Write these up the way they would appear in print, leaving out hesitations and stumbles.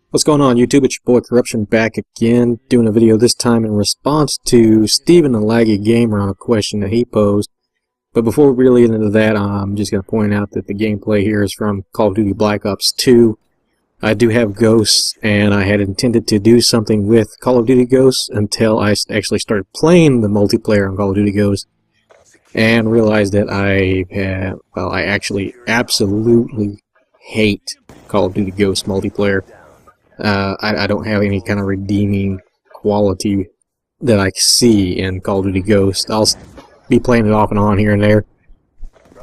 What's going on, YouTube? It's your boy Corruption back again, doing a video this time in response to Steven TheLaggyGamer on a question that he posed. But before we really get into that, I'm just going to point out that the gameplay here is from Call of Duty Black Ops 2. I do have Ghosts, and I had intended to do something with Call of Duty Ghosts until I actually started playing the multiplayer on Call of Duty Ghosts, and realized that I actually absolutely hate Call of Duty Ghosts multiplayer. I don't have any kind of redeeming quality that I see in Call of Duty Ghosts. I'll be playing it off and on here and there,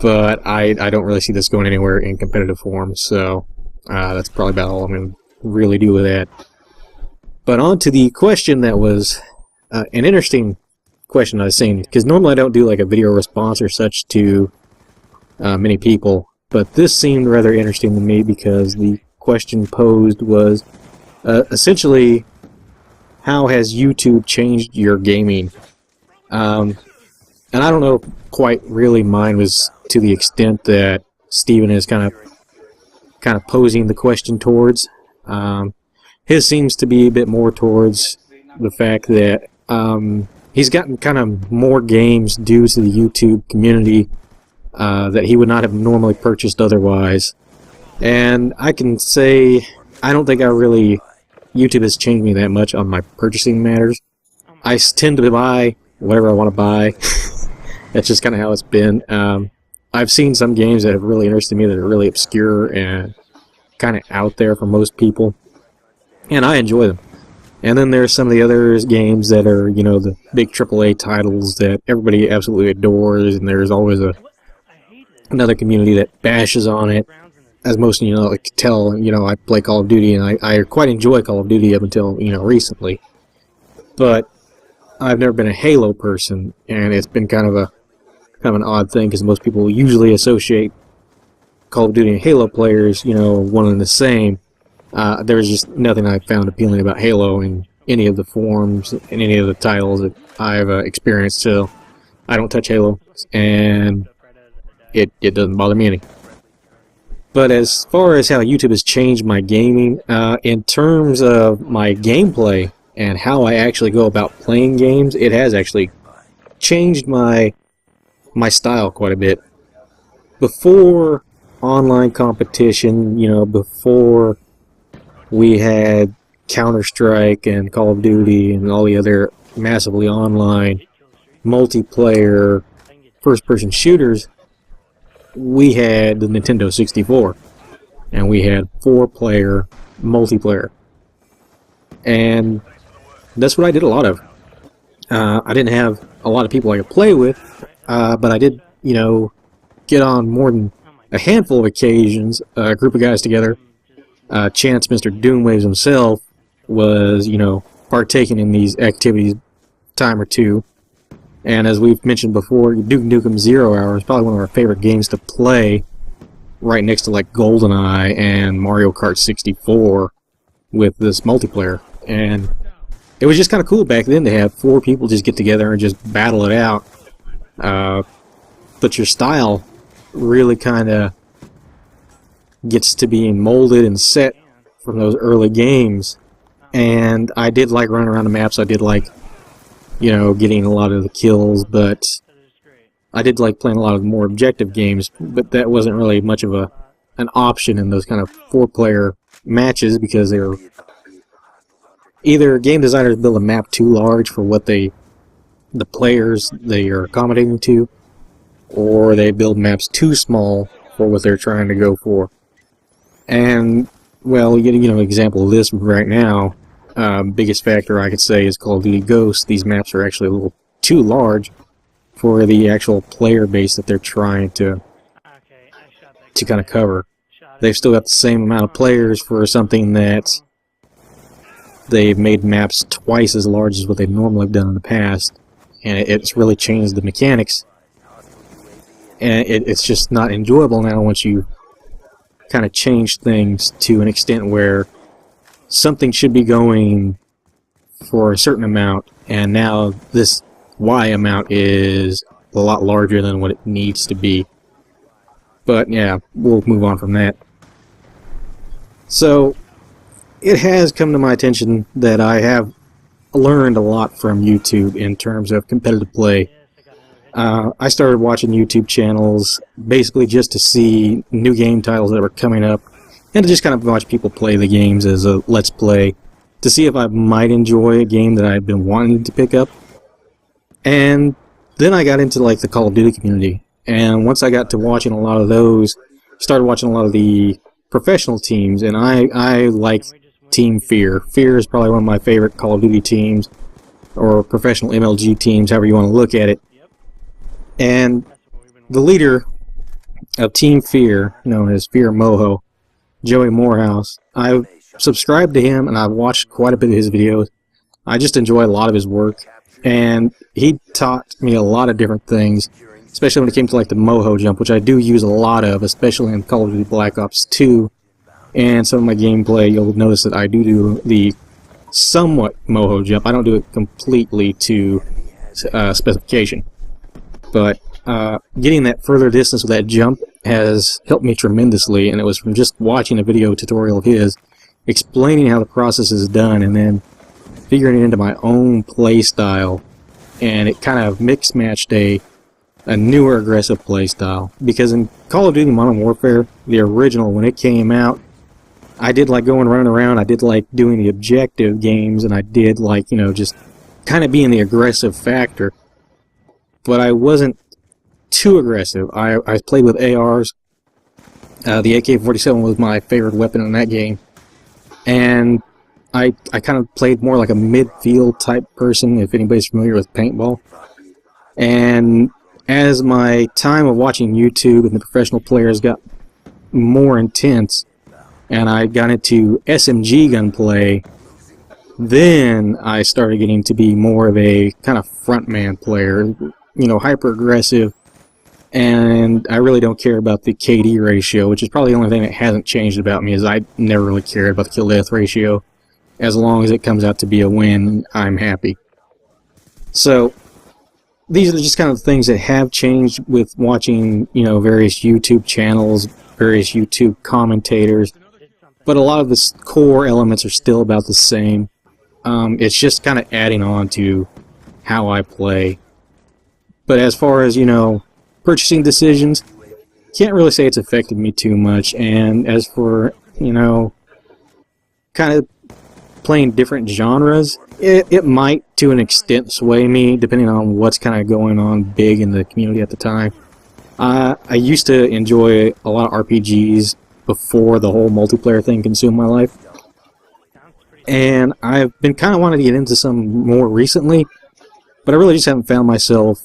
but I don't really see this going anywhere in competitive form, so that's probably about all I'm going to really do with that. But on to the question that was an interesting question I was seeing, because normally I don't do like a video response or such to many people, but this seemed rather interesting to me because the question posed was essentially, how has YouTube changed your gaming? And I don't know if quite really mine was to the extent that Steven is kind of posing the question towards. His seems to be a bit more towards the fact that he's gotten kind of more games due to the YouTube community that he would not have normally purchased otherwise. And I can say, I don't think YouTube has changed me that much on my purchasing matters. I tend to buy whatever I want to buy. That's just kind of how it's been. I've seen some games that have really interested me that are really obscure and kind of out there for most people, and I enjoy them. And then there's some of the other games that are, you know, the big AAA titles that everybody absolutely adores, and there's always another community that bashes on it. As most of you know, like tell, you know, I play Call of Duty, and I quite enjoy Call of Duty up until, you know, recently. But I've never been a Halo person, and it's been kind of an odd thing because most people usually associate Call of Duty and Halo players, you know, one and the same. There's just nothing I found appealing about Halo in any of the forms and any of the titles that I've experienced. So I don't touch Halo, and it doesn't bother me any. But as far as how YouTube has changed my gaming, in terms of my gameplay and how I actually go about playing games, it has actually changed my style quite a bit. Before online competition, you know, before we had Counter-Strike and Call of Duty and all the other massively online multiplayer first-person shooters, we had the Nintendo 64, and we had 4-player multiplayer, and that's what I did a lot of. I didn't have a lot of people I could play with, but I did, you know, get on more than a handful of occasions, a group of guys together. Chance, Mr. Doomwaves himself, was, you know, partaking in these activities time or two. And as we've mentioned before, Duke Nukem 0 Hour is probably one of our favorite games to play, right next to like GoldenEye and Mario Kart 64 with this multiplayer. And it was just kind of cool back then to have 4 people just get together and just battle it out. But your style really kind of gets to being molded and set from those early games. And I did like running around the maps. I did like, you know, getting a lot of the kills, but I did like playing a lot of more objective games, but that wasn't really much of an option in those kind of 4-player matches because they were either game designers build a map too large for what the players they are accommodating to, or they build maps too small for what they're trying to go for. And, well, you know, example of this right now, biggest factor I could say is Call of Duty Ghosts. These maps are actually a little too large for the actual player base that they're trying to kind of cover. They've still got the same amount of players for something that they've made maps twice as large as what they normally have done in the past, and it's really changed the mechanics, and it's just not enjoyable now once you kind of change things to an extent where something should be going for a certain amount, and now this Y amount is a lot larger than what it needs to be. But yeah, we'll move on from that. So it has come to my attention that I have learned a lot from YouTube in terms of competitive play. I started watching YouTube channels basically just to see new game titles that were coming up and to just kind of watch people play the games as a let's play to see if I might enjoy a game that I've been wanting to pick up. And then I got into like the Call of Duty community, and once I got to watching a lot of those, started watching a lot of the professional teams, and I like Team Fear. Fear is probably one of my favorite Call of Duty teams, or professional MLG teams, however you want to look at it. And the leader of Team Fear, known as Fear Moho, Joey Morehouse, I've subscribed to him and I've watched quite a bit of his videos. I just enjoy a lot of his work, and he taught me a lot of different things, especially when it came to like the Moho jump, which I do use a lot of, especially in Call of Duty Black Ops 2. And some of my gameplay, you'll notice that I do the somewhat Moho jump. I don't do it completely to specification. But getting that further distance with that jump has helped me tremendously, and it was from just watching a video tutorial of his, explaining how the process is done, and then figuring it into my own play style. And it kind of mix-matched a newer aggressive play style. Because in Call of Duty Modern Warfare, the original, when it came out, I did like going running around, I did like doing the objective games, and I did like, you know, just kind of being the aggressive factor. But I wasn't too aggressive. I played with ARs. The AK-47 was my favorite weapon in that game. And I kind of played more like a midfield type person, if anybody's familiar with paintball. And as my time of watching YouTube and the professional players got more intense, and I got into SMG gunplay, then I started getting to be more of a kind of frontman player, you know, hyper aggressive, and I really don't care about the KD ratio, which is probably the only thing that hasn't changed about me, is I never really cared about the kill-death ratio. As long as it comes out to be a win, I'm happy. So these are just kind of things that have changed with watching, you know, various YouTube channels, various YouTube commentators, but a lot of the core elements are still about the same. It's just kind of adding on to how I play. But as far as, you know, purchasing decisions, can't really say it's affected me too much. And as for, you know, kind of playing different genres, it might to an extent sway me depending on what's kind of going on big in the community at the time. I used to enjoy a lot of RPGs before the whole multiplayer thing consumed my life, and I've been kind of wanting to get into some more recently, but I really just haven't found myself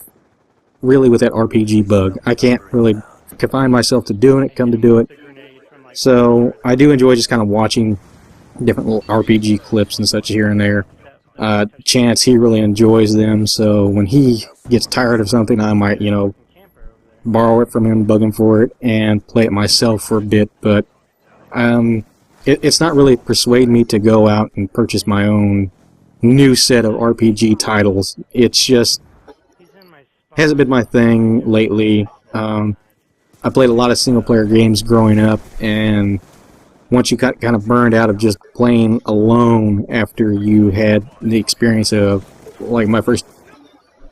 really with that RPG bug. I can't really confine myself to doing it, come to do it. So I do enjoy just kind of watching different little RPG clips and such here and there. Chance, he really enjoys them, so when he gets tired of something, I might, you know, borrow it from him, bug him for it, and play it myself for a bit. But it's not really persuading me to go out and purchase my own new set of RPG titles. It's just hasn't been my thing lately. I played a lot of single-player games growing up, and once you got kind of burned out of just playing alone after you had the experience of, like, my first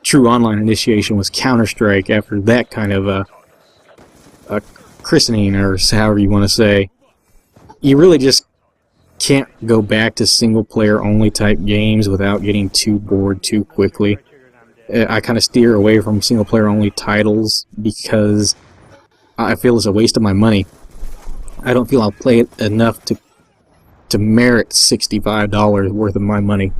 true online initiation was Counter-Strike, after that kind of a christening, or however you want to say, you really just can't go back to single-player only type games without getting too bored too quickly. I kind of steer away from single-player only titles because I feel it's a waste of my money. I don't feel I'll play it enough to merit $65 worth of my money.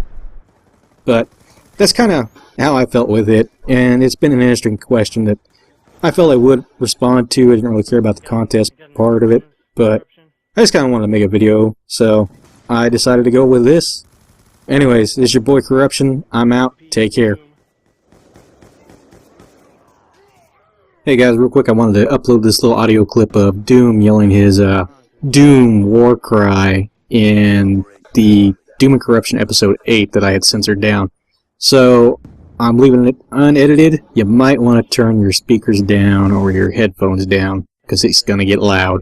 But that's kind of how I felt with it, and it's been an interesting question that I felt I would respond to. I didn't really care about the contest part of it, but I just kind of wanted to make a video, so I decided to go with this. Anyways, this is your boy Corruption. I'm out. Take care. Hey guys, real quick, I wanted to upload this little audio clip of Doom yelling his Doom war cry in the Doom and Corruption episode 8 that I had censored down. So I'm leaving it unedited. You might want to turn your speakers down or your headphones down because it's going to get loud.